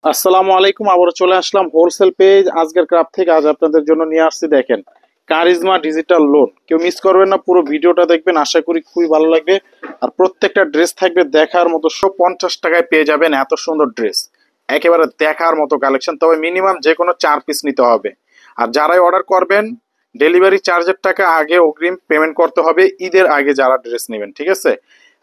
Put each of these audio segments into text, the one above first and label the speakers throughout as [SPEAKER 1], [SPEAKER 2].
[SPEAKER 1] আসসালামু আলাইকুম, আবারও চলে আসলাম হোলসেল পেজ আজকের ক্রাফট থেকে। আজ আপনাদের জন্য নিয়ে আসছি, দেখেন, কারিজমা ডিজিটাল লোন। কেউ মিস করবেন না, পুরো ভিডিওটা দেখবেন, আশা করি খুবই ভালো লাগবে। আর প্রত্যেকটা ড্রেস থাকবে দেখার মতো। 50 টাকায় পেয়ে যাবেন এত সুন্দর ড্রেস, একেবারে দেখার মতো কালেকশন। তবে মিনিমাম যে কোনো 4 পিস নিতে হবে। আর যারাই অর্ডার করবেন, ডেলিভারি চার্জের টাকা আগে অগ্রিম পেমেন্ট করতে হবে, ঈদের আগে যারা ড্রেস নেবেন, ঠিক আছে?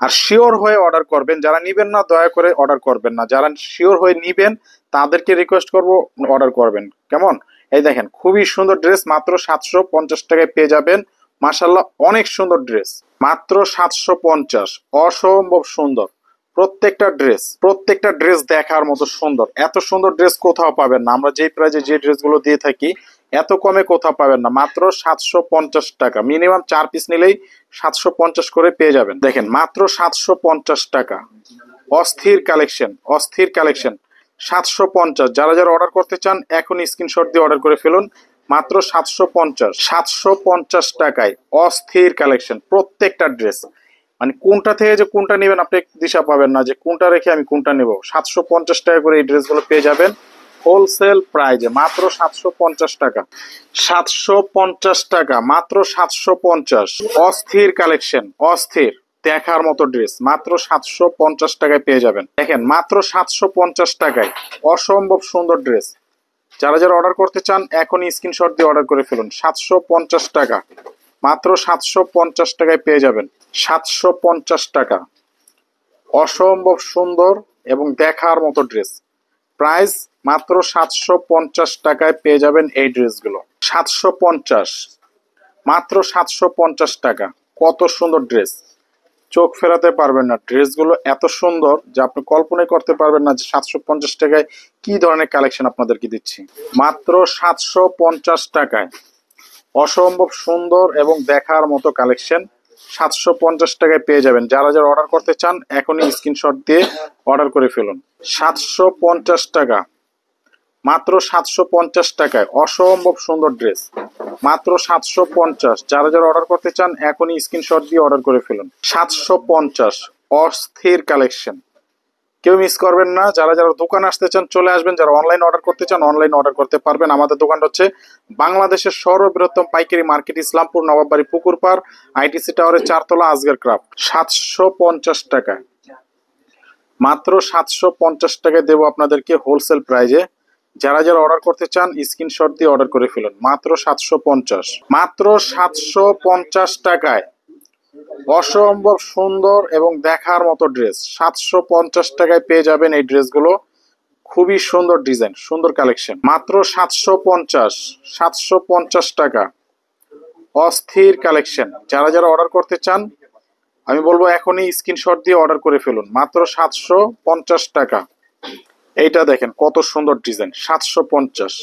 [SPEAKER 1] আর শিওর হয়ে অর্ডার করবেন, যারা নিবেন না দয়া করে অর্ডার করবেন না, যারা শিওর হয়ে নিবেন তাদেরকে রিকোয়েস্ট করব অর্ডার করবেন, কেমন? এই দেখেন, খুবই সুন্দর ড্রেস, মাত্র 750 টাকায় পেয়ে যাবেন। মাশাল্লাহ, অনেক সুন্দর ড্রেস, মাত্র 750। অসম্ভব সুন্দর প্রত্যেকটা ড্রেস দেখার মতো সুন্দর। এত সুন্দর ড্রেস কোথাও পাবেন না, আমরা যে প্রাইজে যে ড্রেসগুলো দিয়ে থাকি এত কমে কোথাও পাবেন না। মাত্র 750 টাকা, মিনিমাম 4 পিস নিলেই 750 করে পেয়ে যাবেন। দেখেন, মাত্র 750 টাকা। অস্থির কালেকশন, অস্থির কালেকশন। 750, যারা যারা অর্ডার করতে চান এখনই স্ক্রিনশট দিয়ে অর্ডার করে ফেলুন। মাত্র 750 টাকায় অস্থির কালেকশন। প্রত্যেকটা ড্রেস, মানে কোনটা থেকে যে কোনটা নেবেন আপনি দিশা পাবেন না, যে কোনটা রেখে আমি কোনটা নেব। 750 টাকা করে এই ড্রেসগুলো পেয়ে যাবেন হোলসেল প্রাইজে, মাত্র 750 টাকা। 750 টাকা, মাত্র 750। অস্থির কালেকশন, অস্থির, দেখার মতো ড্রেস, মাত্র 750 টাকায় পেয়ে যাবেন। দেখেন, মাত্র 750 টাকায় অসম্ভব সুন্দর ড্রেস। যারা যারা অর্ডার করতে চান এখনই স্ক্রিনশট দিয়ে অর্ডার করে ফেলুন। 750 টাকা, মাত্র 750 টাকায় পেয়ে যাবেন। 750 টাকা, অসম্ভব সুন্দর এবং দেখার মতো ড্রেস। প্রাইস মাত্র 750 টাকায় পেয়ে যাবেন এই ড্রেসগুলো। 750, মাত্র 750 টাকা। কত সুন্দর ড্রেস, চোখ ফেরাতে পারবেন না। ড্রেসগুলো এত সুন্দর যে আপনি কল্পনাই করতে পারবেন না যে 750 টাকায় কি ধরনের কালেকশন আপনাদেরকে দিচ্ছি। মাত্র 750 টাকায় অসম্ভব সুন্দর এবং দেখার মতো কালেকশন 750 টাকায় পেয়ে যাবেন। যারা যারা অর্ডার করতে চান এখনই স্ক্রিনশট দিয়ে অর্ডার করে ফেলুন। 750 টাকা, মাত্র 750 টাকায় অসম্ভব সুন্দর ড্রেস, মাত্র 750। যারা যারা অর্ডার করতে চান এখনই স্ক্রিনশট দিয়ে অর্ডার করে ফেলুন। 750, অস্থির কালেকশন, কেউ মিস করবেন না। যারা যারা দোকানে আসতে চান চলে আসবেন, যারা অনলাইন অর্ডার করতে চান অনলাইন অর্ডার করতে পারবেন। আমাদের দোকানটা হচ্ছে বাংলাদেশের সর্ববৃহত্তম পাইকারি মার্কেট, ইসলামপুর নবাববাড়ি পুকুরপাড়, আইটিসি টাওয়ারের 4 তলা, আজকের ক্রাফট। 750 টাকায়, মাত্র 750 টাকায় দেবো আপনাদেরকে হোলসেল প্রাইজে। যারা যারা অর্ডার করতে চান স্ক্রিনশট দিয়ে অর্ডার করে ফেলুন। মাত্র 750, মাত্র 750 টাকায় অসম্ভব সুন্দর এবং দেখার মতো ড্রেস। 750 টাকায় পেয়ে যাবেন এই ড্রেসগুলো। খুবই সুন্দর ডিজাইন, সুন্দর কালেকশন, মাত্র 750। 750 টাকা, অস্থির কালেকশন। যারা যারা অর্ডার করতে চান আমি বলবো এখনই স্ক্রিনশট দিয়ে অর্ডার করে ফেলুন। মাত্র 750 টাকা। এইটা দেখেন কত সুন্দর ডিজাইন, 750।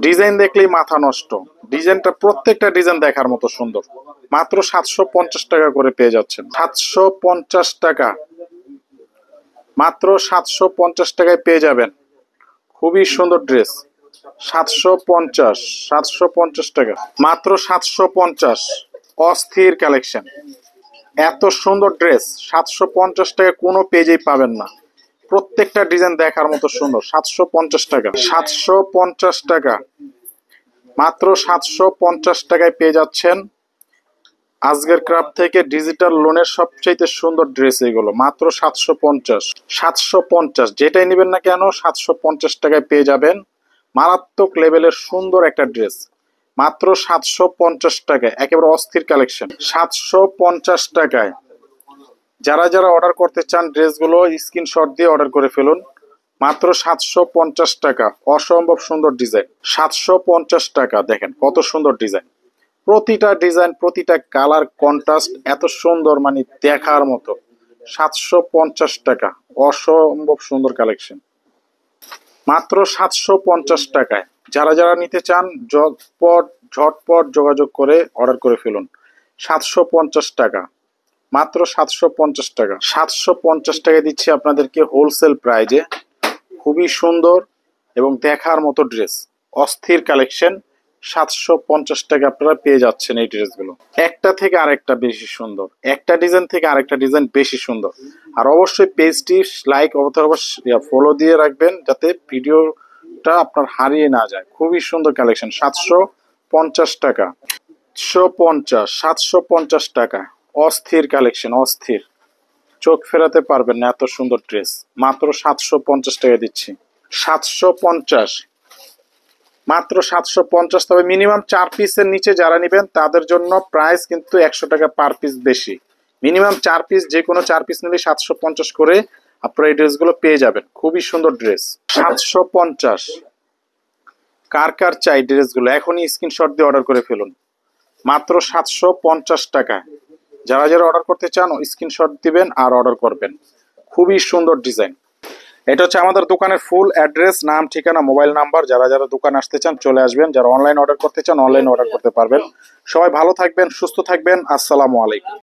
[SPEAKER 1] ডিজাইন দেখলেই মাথা নষ্ট। ডিজাইনটা, প্রত্যেকটা ডিজাইন দেখার মতো সুন্দর। মাত্র 750 টাকা করে পেয়ে যাচ্ছেন। 750 টাকা, মাত্র 750 টাকায় পেয়ে যাবেন। খুবই সুন্দর ড্রেস। 750, 750 টাকা, মাত্র 750। অস্থির কালেকশন, এত সুন্দর ড্রেস 750 টাকা কোনো পেজেই পাবেন না। প্রত্যেকটা ডিজাইন দেখার মতো সুন্দর। 750 টাকা, 750 টাকা, মাত্র 750 টাকায় পেয়ে যাচ্ছেন আজকের ক্রাফট থেকে ডিজিটাল লোনের সবচেয়ে সুন্দর ড্রেস এগুলো। মাত্র 750। 750, যেটাই নেবেন না কেন 750 টাকায় পেয়ে যাবেন। মারাত্মক লেভেলের সুন্দর একটা ড্রেস, মাত্র 750 টাকায়, একেবারে অস্থির কালেকশন। 750 টাকায় যারা যারা অর্ডার করতে চান ড্রেসগুলো স্ক্রিনশট দিয়ে অর্ডার করে ফেলুন। মাত্র 750 টাকা, অসম্ভব সুন্দর ডিজাইন। 750 টাকা, দেখেন কত সুন্দর ডিজাইন। প্রতিটা ডিজাইন, প্রতিটা কালার কন্ট্রাস্ট এত সুন্দর, মানে দেখার মতো। 750 টাকা, অসম্ভব সুন্দর কালেকশন, মাত্র 750 টাকায়। যারা যারা নিতে চান ঝটপট ঝটপট যোগাযোগ করে অর্ডার করে ফেলুন। 750 টাকা, মাত্র 750 টাকা। 750 টাকায় দিচ্ছি আপনাদেরকে হোলসেল প্রাইজে। খুবই সুন্দর এবং দেখার মতো ড্রেস, অস্থির কালেকশন। 750 টাকা আপনারা পেয়ে যাচ্ছেন এই ড্রেসগুলো। একটা থেকে আরেকটা বেশি সুন্দর, একটা ডিজাইন থেকে আরেকটা ডিজাইন বেশি সুন্দর। আর অবশ্যই পেজটি লাইক অথবা ফলো দিয়ে রাখবেন যাতে ভিডিওটা আপনার হারিয়ে না যায়। খুবই সুন্দর কালেকশন, 750 টাকা। 750 টাকা, অস্থির কালেকশন, অস্থির, চোখ ফেরাতে পারবেন না এত সুন্দর ড্রেস। মাত্র 750 টাকা দিচ্ছি। 750, মাত্র 750। তবে মিনিমাম 4 পিসের নিচে যারা নেবেন তাদের জন্য প্রাইস কিন্তু 100 টাকা পার পিস বেশি। মিনিমাম 4 পিস, যে কোনো 4 পিস নিলে 750 করে আপনারা এই ড্রেসগুলো পেয়ে যাবেন। খুবই সুন্দর ড্রেস। 750, কার কার চাই ড্রেসগুলো এখনই স্ক্রিনশট দিয়ে অর্ডার করে ফেলুন। মাত্র 750 টাকা। যারা যারা অর্ডার করতে চান স্ক্রিনশট দিবেন আর অর্ডার করবেন। খুবই সুন্দর ডিজাইন। এটা হচ্ছে আমাদের দোকানের ফুল অ্যাড্রেস, নাম, ঠিকানা, মোবাইল নাম্বার। যারা যারা দোকান আসতে চান চলে আসবেন, যারা অনলাইন অর্ডার করতে চান অনলাইন অর্ডার করতে পারবেন। সবাই ভালো থাকবেন, সুস্থ থাকবেন। আসসালামু আলাইকুম।